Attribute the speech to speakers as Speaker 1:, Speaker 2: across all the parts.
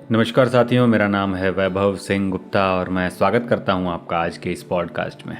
Speaker 1: नमस्कार साथियों, मेरा नाम है वैभव सिंह गुप्ता और मैं स्वागत करता हूं आपका आज के इस पॉडकास्ट में।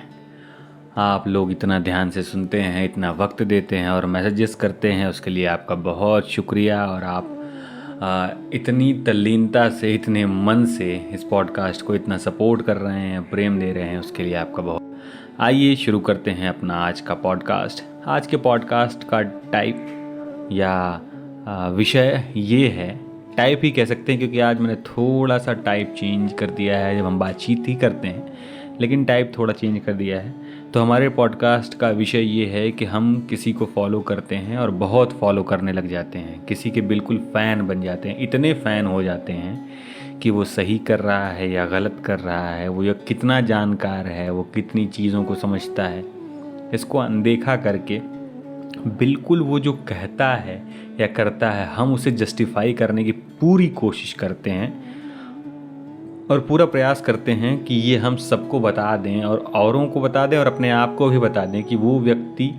Speaker 1: आप लोग इतना ध्यान से सुनते हैं, इतना वक्त देते हैं और मैसेजेस करते हैं, उसके लिए आपका बहुत शुक्रिया। और आप इतनी तल्लीनता से, इतने मन से इस पॉडकास्ट को इतना सपोर्ट कर रहे हैं, प्रेम दे रहे हैं, उसके लिए आपका बहुत। आइए शुरू करते हैं अपना आज का पॉडकास्ट। आज के पॉडकास्ट का टाइप या विषय ये है, टाइप ही कह सकते हैं क्योंकि आज मैंने थोड़ा सा टाइप चेंज कर दिया है। जब हम बातचीत ही करते हैं लेकिन टाइप थोड़ा चेंज कर दिया है। तो हमारे पॉडकास्ट का विषय ये है कि हम किसी को फॉलो करते हैं और बहुत फॉलो करने लग जाते हैं, किसी के बिल्कुल फ़ैन बन जाते हैं, इतने फ़ैन हो जाते हैं कि वो सही कर रहा है या गलत कर रहा है, वो या कितना जानकार है, वो कितनी चीज़ों को समझता है, इसको अनदेखा करके बिल्कुल वो जो कहता है या करता है हम उसे जस्टिफाई करने की पूरी कोशिश करते हैं और पूरा प्रयास करते हैं कि ये हम सबको बता दें और औरों को बता दें और अपने आप को भी बता दें कि वो व्यक्ति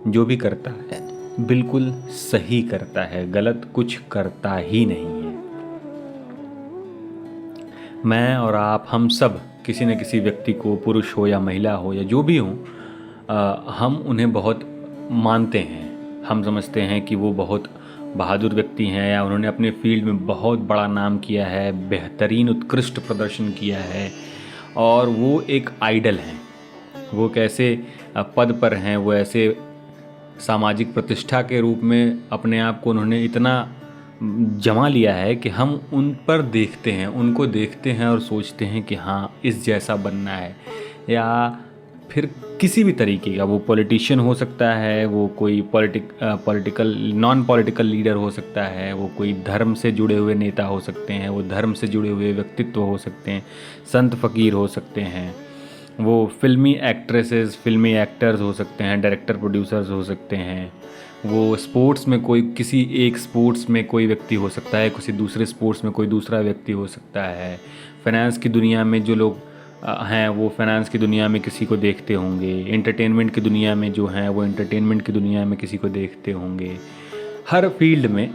Speaker 1: जो भी करता है बिल्कुल सही करता है, गलत कुछ करता ही नहीं है। मैं और आप, हम सब किसी न किसी व्यक्ति को, पुरुष हो या महिला हो या जो भी हो, हम उन्हें बहुत मानते हैं। हम समझते हैं कि वो बहुत बहादुर व्यक्ति हैं या उन्होंने अपने फील्ड में बहुत बड़ा नाम किया है, बेहतरीन उत्कृष्ट प्रदर्शन किया है और वो एक आइडल हैं। वो कैसे पद पर हैं, वो ऐसे सामाजिक प्रतिष्ठा के रूप में अपने आप को उन्होंने इतना जमा लिया है कि हम उन पर देखते हैं, उनको देखते हैं और सोचते हैं कि हाँ, इस जैसा बनना है। या फिर किसी भी तरीके का, वो पॉलिटिशियन हो सकता है, वो कोई पॉलिटिकल नॉन पॉलिटिकल लीडर हो सकता है, वो कोई धर्म से जुड़े हुए नेता हो सकते हैं, वो धर्म से जुड़े हुए व्यक्तित्व हो सकते हैं, संत फ़कीर हो सकते हैं, वो फिल्मी एक्ट्रेसेस, फिल्मी एक्टर्स हो सकते हैं, डायरेक्टर प्रोड्यूसर्स हो सकते हैं, वो स्पोर्ट्स में कोई, किसी एक स्पोर्ट्स में कोई व्यक्ति हो सकता है, किसी दूसरे स्पोर्ट्स में कोई दूसरा व्यक्ति हो सकता है। फाइनेंस की दुनिया में जो लोग हैं वो फाइनेंस की दुनिया में किसी को देखते होंगे, एंटरटेनमेंट की दुनिया में जो हैं वो एंटरटेनमेंट की दुनिया में किसी को देखते होंगे। हर फील्ड में,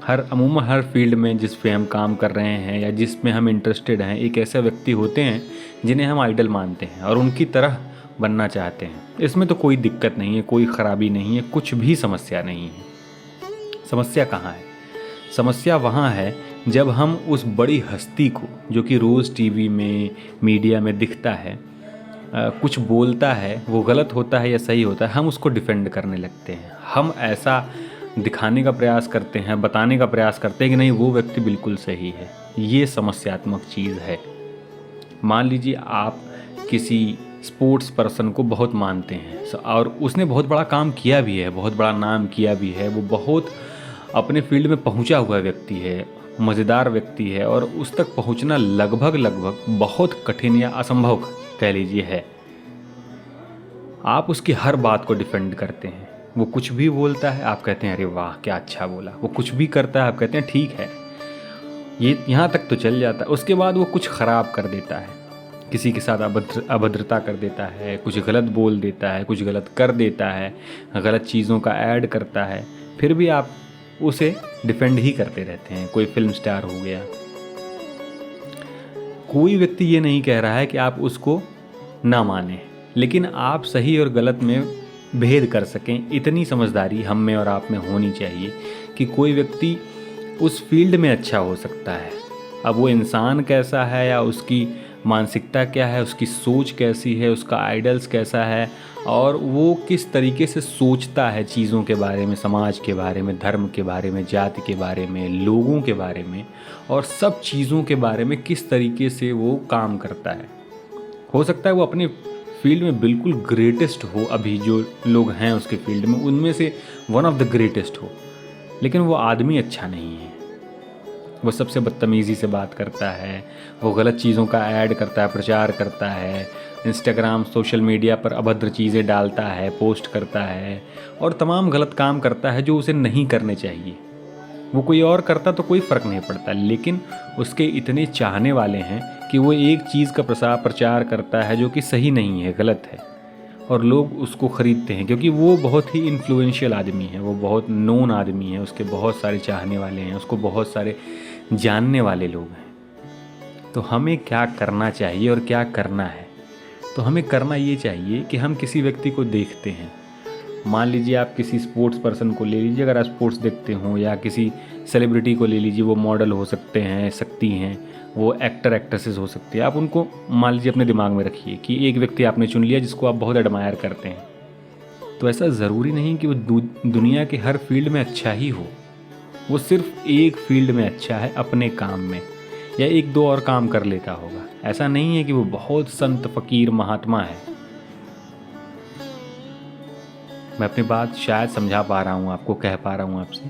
Speaker 1: अमूमन हर फील्ड में जिस पे हम काम कर रहे हैं या जिसमें हम इंटरेस्टेड हैं, एक ऐसे व्यक्ति होते हैं जिन्हें हम आइडल मानते हैं और उनकी तरह बनना चाहते हैं। इसमें तो कोई दिक्कत नहीं है, कोई ख़राबी नहीं है, कुछ भी समस्या नहीं है। समस्या कहाँ है? समस्या वहाँ है जब हम उस बड़ी हस्ती को, जो कि रोज़ टीवी में, मीडिया में दिखता है, कुछ बोलता है, वो गलत होता है या सही होता है, हम उसको डिफेंड करने लगते हैं। हम ऐसा दिखाने का प्रयास करते हैं, बताने का प्रयास करते हैं कि नहीं, वो व्यक्ति बिल्कुल सही है। ये समस्यात्मक चीज़ है। मान लीजिए आप किसी स्पोर्ट्स पर्सन को बहुत मानते हैं और उसने बहुत बड़ा काम किया भी है, बहुत बड़ा नाम किया भी है, वो बहुत अपने फील्ड में पहुंचा हुआ व्यक्ति है, मज़ेदार व्यक्ति है और उस तक पहुंचना लगभग बहुत कठिन या असंभव कह लीजिए है। आप उसकी हर बात को डिफेंड करते हैं। वो कुछ भी बोलता है, आप कहते हैं अरे वाह क्या अच्छा बोला। वो कुछ भी करता है, आप कहते हैं ठीक है, ये यहाँ तक तो चल जाता है। उसके बाद वो कुछ ख़राब कर देता है, किसी के साथ अभद्रता कर देता है, कुछ गलत बोल देता है, कुछ गलत कर देता है, गलत चीज़ों का ऐड करता है, फिर भी आप उसे डिफेंड ही करते रहते हैं। कोई फिल्म स्टार हो गया, कोई व्यक्ति ये नहीं कह रहा है कि आप उसको ना माने, लेकिन आप सही और गलत में भेद कर सकें, इतनी समझदारी हम में और आप में होनी चाहिए कि कोई व्यक्ति उस फील्ड में अच्छा हो सकता है। अब वो इंसान कैसा है या उसकी मानसिकता क्या है, उसकी सोच कैसी है, उसका आइडल्स कैसा है और वो किस तरीके से सोचता है चीज़ों के बारे में, समाज के बारे में, धर्म के बारे में, जाति के बारे में, लोगों के बारे में और सब चीज़ों के बारे में किस तरीके से वो काम करता है। हो सकता है वो अपने फील्ड में बिल्कुल ग्रेटेस्ट हो, अभी जो लोग हैं उसके फील्ड में उनमें से वन ऑफ द ग्रेटेस्ट हो, लेकिन वो आदमी अच्छा नहीं है। वो सबसे बदतमीज़ी से बात करता है, वो गलत चीज़ों का ऐड करता है, प्रचार करता है, इंस्टाग्राम, सोशल मीडिया पर अभद्र चीज़ें डालता है, पोस्ट करता है और तमाम गलत काम करता है जो उसे नहीं करने चाहिए। वो कोई और करता तो कोई फ़र्क नहीं पड़ता, लेकिन उसके इतने चाहने वाले हैं कि वो एक चीज़ का प्रचार करता है जो कि सही नहीं है, गलत है, और लोग उसको ख़रीदते हैं क्योंकि वो बहुत ही इन्फ्लुएंशियल आदमी है, वो बहुत नोन आदमी है, उसके बहुत सारे चाहने वाले हैं, उसको बहुत सारे जानने वाले लोग हैं। तो हमें क्या करना चाहिए और क्या करना है? तो हमें करना ये चाहिए कि हम किसी व्यक्ति को देखते हैं, मान लीजिए आप किसी स्पोर्ट्स पर्सन को ले लीजिए, अगर आप स्पोर्ट्स देखते हो, या किसी सेलिब्रिटी को ले लीजिए, वो मॉडल हो सकते हैं, सकती हैं, वो एक्टर एक्ट्रेसेस हो सकती है। आप उनको मान लीजिए अपने दिमाग में रखिए कि एक व्यक्ति आपने चुन लिया जिसको आप बहुत एडमायर करते हैं। तो ऐसा ज़रूरी नहीं कि वो दुनिया के हर फील्ड में अच्छा ही हो, वो सिर्फ एक फील्ड में अच्छा है अपने काम में, या एक दो और काम कर लेता होगा। ऐसा नहीं है कि वो बहुत संत फकीर महात्मा है। मैं अपनी बात शायद समझा पा रहा हूँ आपको, कह पा रहा हूँ आपसे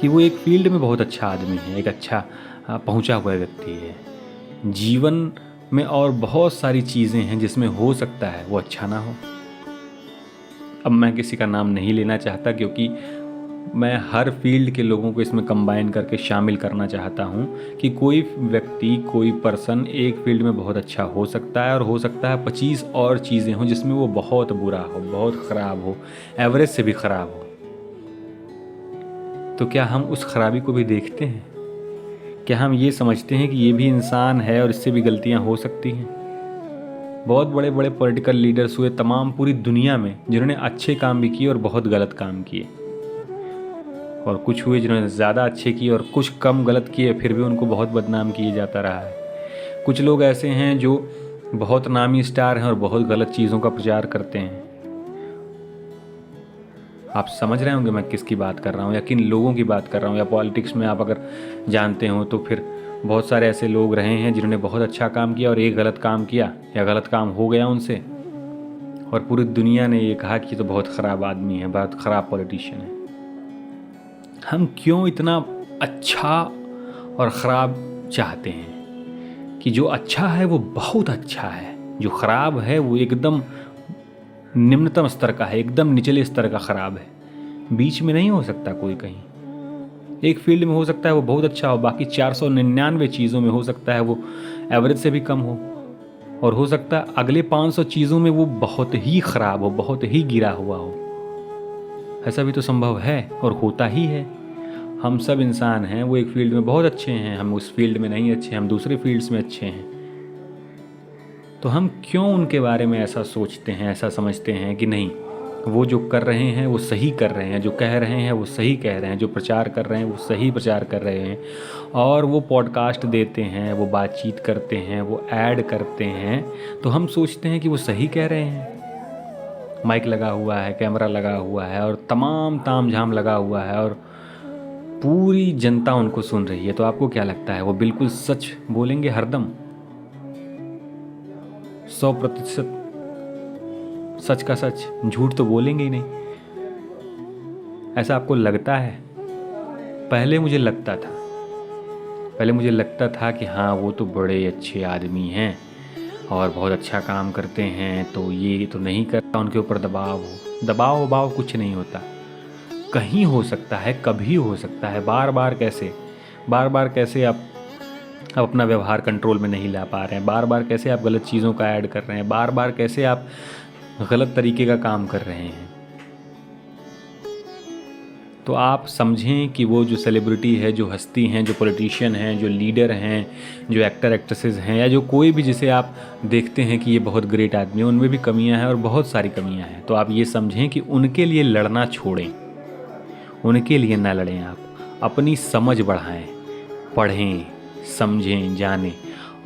Speaker 1: कि वो एक फील्ड में बहुत अच्छा आदमी है, एक अच्छा पहुँचा हुआ व्यक्ति है। जीवन में और बहुत सारी चीज़ें हैं जिसमें हो सकता है वो अच्छा ना हो। अब मैं किसी का नाम नहीं लेना चाहता, क्योंकि मैं हर फील्ड के लोगों को इसमें कंबाइन करके शामिल करना चाहता हूँ कि कोई व्यक्ति, कोई पर्सन एक फील्ड में बहुत अच्छा हो सकता है, और हो सकता है 25 और चीज़ें हों जिसमें वो बहुत बुरा हो, बहुत ख़राब हो, एवरेज से भी ख़राब हो। तो क्या हम उस खराबी को भी देखते हैं? क्या हम ये समझते हैं कि ये भी इंसान है और इससे भी गलतियाँ हो सकती हैं? बहुत बड़े बड़े पॉलिटिकल लीडर्स हुए तमाम पूरी दुनिया में, जिन्होंने अच्छे काम भी किए और बहुत गलत काम किए, और कुछ हुए जिन्होंने ज़्यादा अच्छे किए और कुछ कम गलत किए, फिर भी उनको बहुत बदनाम किए जाता रहा है। कुछ लोग ऐसे हैं जो बहुत नामी स्टार हैं और बहुत गलत चीज़ों का प्रचार करते हैं। आप समझ रहे होंगे मैं किसकी बात कर रहा हूँ, या किन लोगों की बात कर रहा हूँ। या पॉलिटिक्स में आप अगर जानते हो तो फिर बहुत सारे ऐसे लोग रहे हैं जिन्होंने बहुत अच्छा काम किया और एक गलत काम किया, या गलत काम हो गया उनसे, और पूरी दुनिया ने ये कहा कि ये तो बहुत ख़राब आदमी है, बहुत ख़राब पॉलिटिशियन है। हम क्यों इतना अच्छा और ख़राब चाहते हैं कि जो अच्छा है वो बहुत अच्छा है, जो ख़राब है वो एकदम निम्नतम स्तर का है, एकदम निचले स्तर का ख़राब है, बीच में नहीं हो सकता कोई कहीं। एक फील्ड में हो सकता है वो बहुत अच्छा हो, बाकी 499 चीज़ों में हो सकता है वो एवरेज से भी कम हो, और हो सकता है अगले 500 चीज़ों में वो बहुत ही ख़राब हो, बहुत ही गिरा हुआ हो। ऐसा भी तो संभव है और होता ही है। हम सब इंसान हैं, वो एक फील्ड में बहुत अच्छे हैं, हम उस फील्ड में नहीं अच्छे, हम दूसरे फील्ड्स में अच्छे हैं। तो हम क्यों उनके बारे में ऐसा सोचते हैं, ऐसा समझते हैं कि नहीं, वो जो कर रहे हैं वो सही कर रहे हैं, जो कह रहे हैं वो सही कह रहे हैं, जो प्रचार कर रहे हैं वो सही प्रचार कर रहे हैं, और वो पॉडकास्ट देते हैं, वो बातचीत करते हैं, वो ऐड करते हैं, तो हम सोचते हैं कि वो सही कह रहे हैं। माइक लगा हुआ है, कैमरा लगा हुआ है, और तमाम ताम झाम लगा हुआ है, और पूरी जनता उनको सुन रही है। तो आपको क्या लगता है वो बिल्कुल सच बोलेंगे हरदम? 100% सच का सच, झूठ तो बोलेंगे ही नहीं। ऐसा आपको लगता है? पहले मुझे लगता था कि हाँ वो तो बड़े अच्छे आदमी हैं और बहुत अच्छा काम करते हैं, तो ये तो नहीं करता, उनके ऊपर दबाव वबाव कुछ नहीं होता। कहीं हो सकता है, कभी हो सकता है, बार बार कैसे आप अपना व्यवहार कंट्रोल में नहीं ला पा रहे हैं, बार बार कैसे आप गलत चीज़ों का ऐड कर रहे हैं, बार बार कैसे आप गलत तरीके का काम कर रहे हैं। तो आप समझें कि वो जो सेलिब्रिटी है, जो हस्ती हैं, जो पॉलिटिशियन हैं, जो लीडर हैं, जो एक्टर एक्ट्रेसेस हैं, या जो कोई भी जिसे आप देखते हैं कि ये बहुत ग्रेट आदमी है, उनमें भी कमियां हैं और बहुत सारी कमियां हैं। तो आप ये समझें कि उनके लिए लड़ना छोड़ें, उनके लिए ना लड़ें, आप अपनी समझ बढ़ाएं, पढ़ें, समझें, जानें।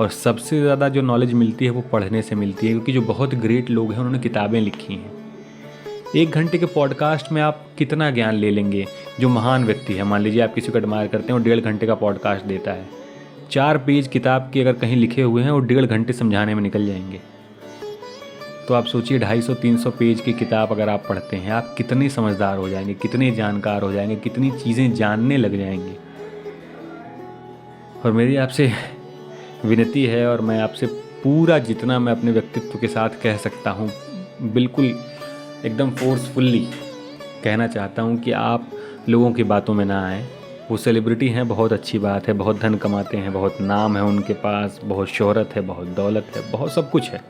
Speaker 1: और सबसे ज़्यादा जो नॉलेज मिलती है वो पढ़ने से मिलती है, क्योंकि जो बहुत ग्रेट लोग हैं उन्होंने किताबें लिखी हैं। 1 घंटे के पॉडकास्ट में आप कितना ज्ञान ले लेंगे? जो महान व्यक्ति है, मान लीजिए आप किसी को एडमायर करते हैं और 1.5 घंटे का पॉडकास्ट देता है, 4 पेज किताब के अगर कहीं लिखे हुए हैं और 1.5 घंटे समझाने में निकल जाएंगे। तो आप सोचिए 250-300 पेज की किताब अगर आप पढ़ते हैं, आप कितने समझदार हो जाएंगे, कितने जानकार हो जाएंगे, कितनी चीज़ें जानने लग जाएंगे। और मेरी आपसे विनती है, और मैं आपसे पूरा जितना मैं अपने व्यक्तित्व के साथ कह सकता हूँ, बिल्कुल एकदम फोर्सफुल्ली कहना चाहता हूँ कि आप लोगों की बातों में ना आएँ। वो सेलिब्रिटी हैं, बहुत अच्छी बात है, बहुत धन कमाते हैं, बहुत नाम है उनके पास, बहुत शोहरत है, बहुत दौलत है, बहुत सब कुछ है,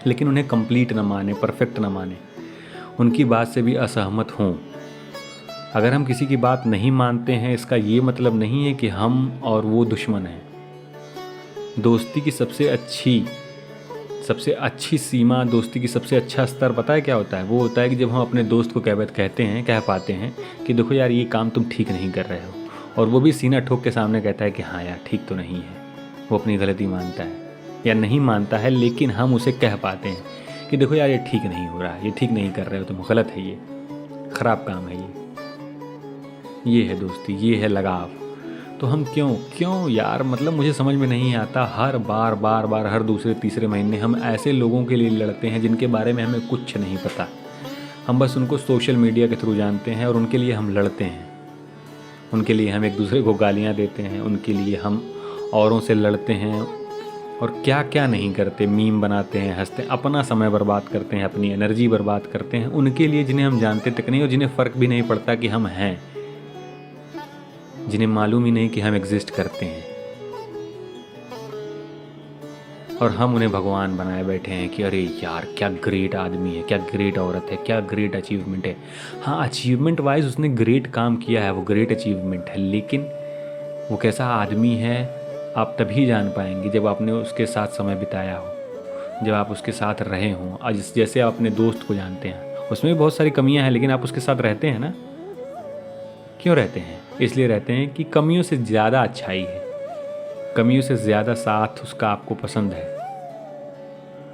Speaker 1: लेकिन उन्हें कंप्लीट ना माने, परफेक्ट ना माने, उनकी बात से भी असहमत हों। अगर हम किसी की बात नहीं मानते हैं, इसका ये मतलब नहीं है कि हम और वो दुश्मन हैं। दोस्ती की सबसे अच्छी सीमा, दोस्ती की सबसे अच्छा स्तर पता है क्या होता है? वो होता है कि जब हम अपने दोस्त को कह पाते हैं कि देखो यार, ये काम तुम ठीक नहीं कर रहे हो, और वो भी सीना ठोक के सामने कहता है कि हाँ यार, ठीक तो नहीं है। वो अपनी गलती मानता है या नहीं मानता है, लेकिन हम उसे कह पाते हैं कि देखो यार, ये ठीक नहीं हो रहा है, ये ठीक नहीं कर रहे हो तुम, गलत है, ये ख़राब काम है, ये है दोस्ती, ये है लगाव। तो हम क्यों यार, मतलब मुझे समझ में नहीं आता, हर बार हर दूसरे तीसरे महीने हम ऐसे लोगों के लिए लड़ते हैं जिनके बारे में हमें कुछ नहीं पता। हम बस उनको सोशल मीडिया के थ्रू जानते हैं और उनके लिए हम लड़ते हैं, उनके लिए हम एक दूसरे को गालियाँ देते हैं, उनके लिए हम औरों से लड़ते हैं और क्या क्या नहीं करते, मीम बनाते हैं, हंसते हैं, अपना समय बर्बाद करते हैं, अपनी एनर्जी बर्बाद करते हैं उनके लिए जिन्हें हम जानते तक नहीं और जिन्हें फ़र्क भी नहीं पड़ता कि हम हैं, जिन्हें मालूम ही नहीं कि हम एग्जिस्ट करते हैं। और हम उन्हें भगवान बनाए बैठे हैं कि अरे यार, क्या ग्रेट आदमी है, क्या ग्रेट औरत है, क्या ग्रेट अचीवमेंट है। हाँ, अचीवमेंट वाइज उसने ग्रेट काम किया है, वो ग्रेट अचीवमेंट है, लेकिन वो कैसा आदमी है आप तभी जान पाएंगे जब आपने उसके साथ समय बिताया हो, जब आप उसके साथ रहे हों। आज जैसे आप अपने दोस्त को जानते हैं, उसमें भी बहुत सारी कमियां हैं, लेकिन आप उसके साथ रहते हैं ना। क्यों रहते हैं? इसलिए रहते हैं कि कमियों से ज़्यादा अच्छाई है, कमियों से ज़्यादा साथ उसका आपको पसंद है।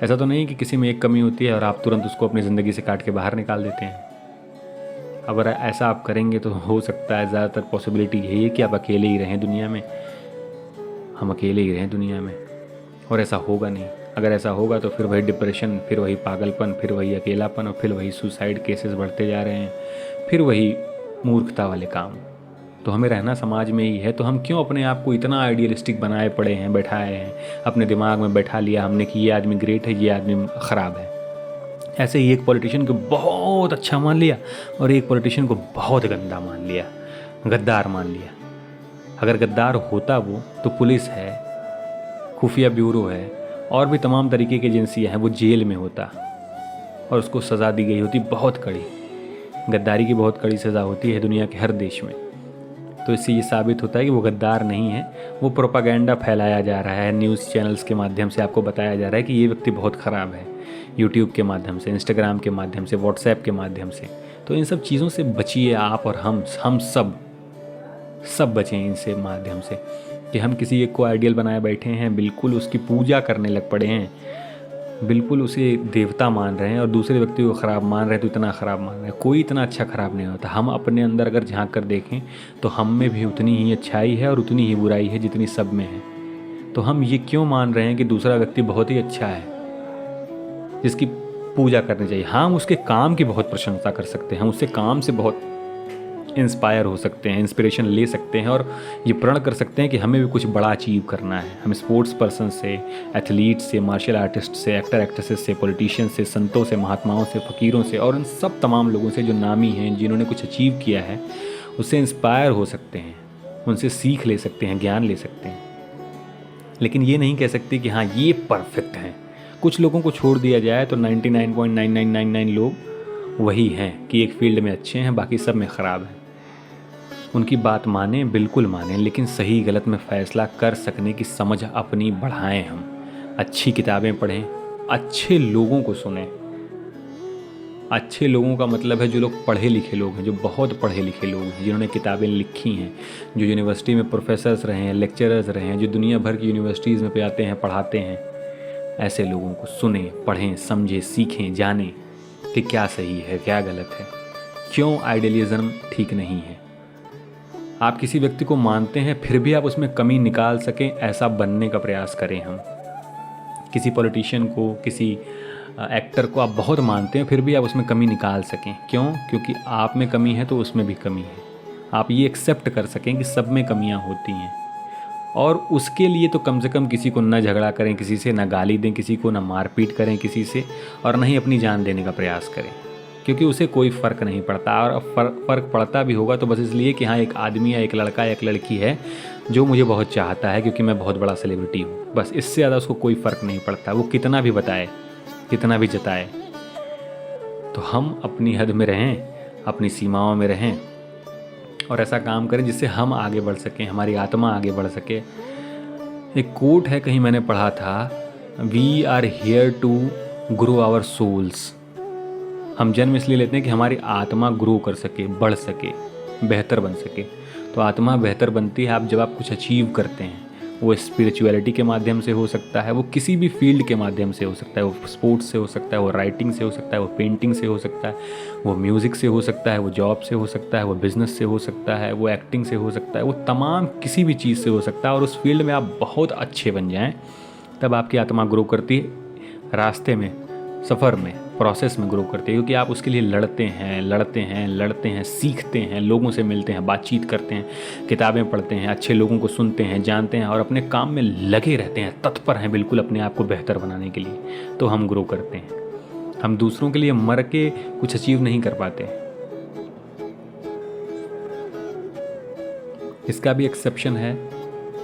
Speaker 1: ऐसा तो नहीं कि किसी में एक कमी होती है और आप तुरंत उसको अपनी ज़िंदगी से काट के बाहर निकाल देते हैं। अगर ऐसा आप करेंगे तो हो सकता है, ज़्यादातर पॉसिबिलिटी यही है कि आप अकेले ही रहें दुनिया में, हम अकेले ही रहें दुनिया में। और ऐसा होगा नहीं। अगर ऐसा होगा तो फिर वही डिप्रेशन, फिर वही पागलपन, फिर वही अकेलापन और फिर वही सुसाइड केसेस बढ़ते जा रहे हैं, फिर वही मूर्खता वाले काम। तो हमें रहना समाज में ही है, तो हम क्यों अपने आप को इतना आइडियलिस्टिक बनाए पड़े हैं, बैठाए हैं, अपने दिमाग में बैठा लिया हमने कि ये आदमी ग्रेट है, ये आदमी ख़राब है। ऐसे ही एक पॉलिटिशियन को बहुत अच्छा मान लिया और एक पॉलिटिशियन को बहुत गंदा मान लिया, गद्दार मान लिया। अगर गद्दार होता वो, तो पुलिस है, खुफिया ब्यूरो है और भी तमाम तरीके की एजेंसियाँ हैं, वो जेल में होता और उसको सज़ा दी गई होती बहुत कड़ी। गद्दारी की बहुत कड़ी सज़ा होती है दुनिया के हर देश में। तो इससे ये साबित होता है कि वो गद्दार नहीं है, वो प्रोपागेंडा फैलाया जा रहा है, न्यूज़ चैनल्स के माध्यम से आपको बताया जा रहा है कि ये व्यक्ति बहुत ख़राब है, यूट्यूब के माध्यम से, इंस्टाग्राम के माध्यम से, व्हाट्सएप के माध्यम से। तो इन सब चीज़ों से बचिए आप और हम सब बचें इनसे माध्यम से कि हम किसी एक को आइडियल बनाए बैठे हैं, बिल्कुल उसकी पूजा करने लग पड़े हैं, बिल्कुल उसे देवता मान रहे हैं और दूसरे व्यक्ति को ख़राब मान रहे हैं, तो इतना ख़राब मान रहे हैं। कोई इतना अच्छा ख़राब नहीं होता। हम अपने अंदर अगर झांक कर देखें तो हम में भी उतनी ही अच्छाई है और उतनी ही बुराई है जितनी सब में है। तो हम ये क्यों मान रहे हैं कि दूसरा व्यक्ति बहुत ही अच्छा है जिसकी पूजा करनी चाहिए? हम उसके काम की बहुत प्रशंसा कर सकते हैं, हम उससे काम से बहुत इंस्पायर हो सकते हैं, इंस्पिरेशन ले सकते हैं और ये प्रण कर सकते हैं कि हमें भी कुछ बड़ा अचीव करना है। हम स्पोर्ट्स पर्सन से, एथलीट से, मार्शल आर्टिस्ट से, एक्टर एक्ट्रेसेस से, पॉलिटिशियन से, संतों से, महात्माओं से, फ़कीरों से और इन सब तमाम लोगों से जो नामी हैं, जिन्होंने कुछ अचीव किया है, उससे इंस्पायर हो सकते हैं, उनसे सीख ले सकते हैं, ज्ञान ले सकते हैं। लेकिन ये नहीं कह सकते कि हाँ ये परफेक्ट हैं। कुछ लोगों को छोड़ दिया जाए तो 99.9999 लोग वही हैं कि एक फील्ड में अच्छे हैं, बाकी सब में ख़राब हैं। उनकी बात माने, बिल्कुल माने, लेकिन सही गलत में फ़ैसला कर सकने की समझ अपनी बढ़ाएं। हम अच्छी किताबें पढ़ें, अच्छे लोगों को सुनें। अच्छे लोगों का मतलब है जो लोग पढ़े लिखे लोग हैं, जो बहुत पढ़े लिखे लोग हैं, जिन्होंने किताबें लिखी हैं, जो यूनिवर्सिटी में प्रोफेसर्स रहे हैं, लेक्चरर्स रहे हैं, जो दुनिया भर की यूनिवर्सिटीज़ में पे आते हैं, पढ़ाते हैं। ऐसे लोगों को सुने, पढ़ें, समझें, सीखें, जानें कि क्या सही है, क्या गलत है, क्यों आइडियलिज़म ठीक नहीं है। आप किसी व्यक्ति को मानते हैं फिर भी आप उसमें कमी निकाल सकें, ऐसा बनने का प्रयास करें। हम किसी पॉलिटिशियन को, किसी एक्टर को आप बहुत मानते हैं फिर भी आप उसमें कमी निकाल सकें। क्यों? क्योंकि आप में कमी है तो उसमें भी कमी है। आप ये एक्सेप्ट कर सकें कि सब में कमियां होती हैं और उसके लिए तो कम से कम किसी को न झगड़ा करें, किसी से न गाली दें, किसी को न मारपीट करें किसी से, और न ही अपनी जान देने का प्रयास करें, क्योंकि उसे कोई फ़र्क नहीं पड़ता। और फ़र्क पड़ता भी होगा तो बस इसलिए कि हाँ एक आदमी या एक लड़का या एक लड़की है जो मुझे बहुत चाहता है क्योंकि मैं बहुत बड़ा सेलिब्रिटी हूँ, बस इससे ज़्यादा उसको कोई फ़र्क नहीं पड़ता। वो कितना भी बताए, कितना भी जताए। तो हम अपनी हद में रहें, अपनी सीमाओं में रहें और ऐसा काम करें जिससे हम आगे बढ़ सकें, हमारी आत्मा आगे बढ़ सके। एक कोट है, कहीं मैंने पढ़ा था, we are here to grow our souls. हम जन्म इसलिए लेते हैं कि हमारी आत्मा ग्रो कर सके, बढ़ सके, बेहतर बन सके। तो आत्मा बेहतर बनती है जब आप कुछ अचीव करते हैं। वो स्पिरिचुअलिटी के माध्यम से हो सकता है, वो किसी भी फील्ड के माध्यम से हो सकता है, वो स्पोर्ट्स से हो सकता है, वो राइटिंग से हो सकता है, वो पेंटिंग से हो सकता है, वो म्यूज़िक से हो सकता है, वो जॉब से हो सकता है, वो बिज़नेस से हो सकता है, वो एक्टिंग से हो सकता है, वो तमाम किसी भी चीज़ से हो सकता है। और उस फील्ड में आप बहुत अच्छे बन जाएँ, तब आपकी आत्मा ग्रो करती है, रास्ते में, सफ़र में, प्रोसेस में ग्रो करते हैं, क्योंकि आप उसके लिए लड़ते हैं, सीखते हैं, लोगों से मिलते हैं, बातचीत करते हैं, किताबें पढ़ते हैं, अच्छे लोगों को सुनते हैं, जानते हैं और अपने काम में लगे रहते हैं, तत्पर हैं बिल्कुल अपने आप को बेहतर बनाने के लिए। तो हम ग्रो करते हैं। हम दूसरों के लिए मर के कुछ अचीव नहीं कर पाते। इसका भी एक्सेप्शन है,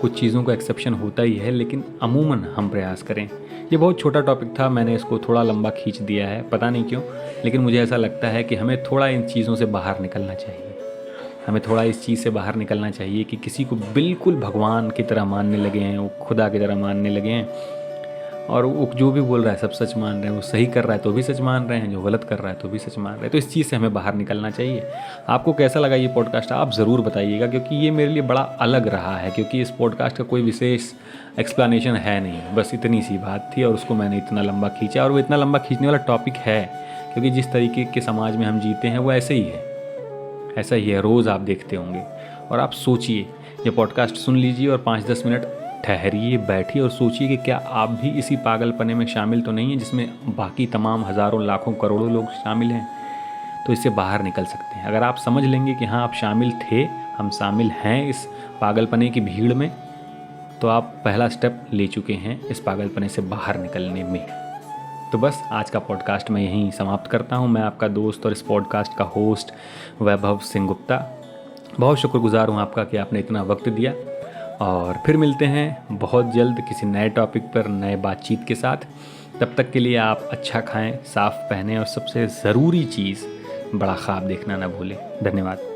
Speaker 1: कुछ चीज़ों का एक्सेप्शन होता ही है, लेकिन अमूमन हम प्रयास करें। ये बहुत छोटा टॉपिक था, मैंने इसको थोड़ा लंबा खींच दिया है, पता नहीं क्यों, लेकिन मुझे ऐसा लगता है कि हमें थोड़ा इन चीज़ों से बाहर निकलना चाहिए। हमें थोड़ा इस चीज़ से बाहर निकलना चाहिए कि किसी को बिल्कुल भगवान की तरह मानने लगे हैं, वो खुदा की तरह मानने लगे हैं, और वो जो भी बोल रहा है सब सच मान रहे हैं। वो सही कर रहा है तो भी सच मान रहे हैं, जो गलत कर रहा है तो भी सच मान रहे हैं। तो इस चीज़ से हमें बाहर निकलना चाहिए। आपको कैसा लगा ये पॉडकास्ट आप ज़रूर बताइएगा, क्योंकि ये मेरे लिए बड़ा अलग रहा है, क्योंकि इस पॉडकास्ट का कोई विशेष एक्सप्लेनेशन है नहीं, बस इतनी सी बात थी और उसको मैंने इतना लंबा खींचा। और वो इतना लंबा खींचने वाला टॉपिक है क्योंकि जिस तरीके के समाज में हम जीते हैं वो ऐसे ही है, ऐसा ही है। रोज़ आप देखते होंगे और आप सोचिए, ये पॉडकास्ट सुन लीजिए और 5-10 मिनट ठहरिए, बैठिए और सोचिए कि क्या आप भी इसी पागलपने में शामिल तो नहीं है जिसमें बाकी तमाम हज़ारों, लाखों, करोड़ों लोग शामिल हैं। तो इससे बाहर निकल सकते हैं। अगर आप समझ लेंगे कि हाँ आप शामिल थे, हम शामिल हैं इस पागलपने की भीड़ में, तो आप पहला स्टेप ले चुके हैं इस पागलपने से बाहर निकलने में। तो बस आज का पॉडकास्ट मैं यहीं समाप्त करता हूँ। मैं आपका दोस्त और इस पॉडकास्ट का होस्ट वैभव सिंह गुप्ता। बहुत शुक्रगुजार हूँ आपका कि आपने इतना वक्त दिया, और फिर मिलते हैं बहुत जल्द किसी नए टॉपिक पर, नए बातचीत के साथ। तब तक के लिए आप अच्छा खाएं, साफ़ पहनें और सबसे ज़रूरी चीज़, बड़ा ख्वाब देखना ना भूलें। धन्यवाद।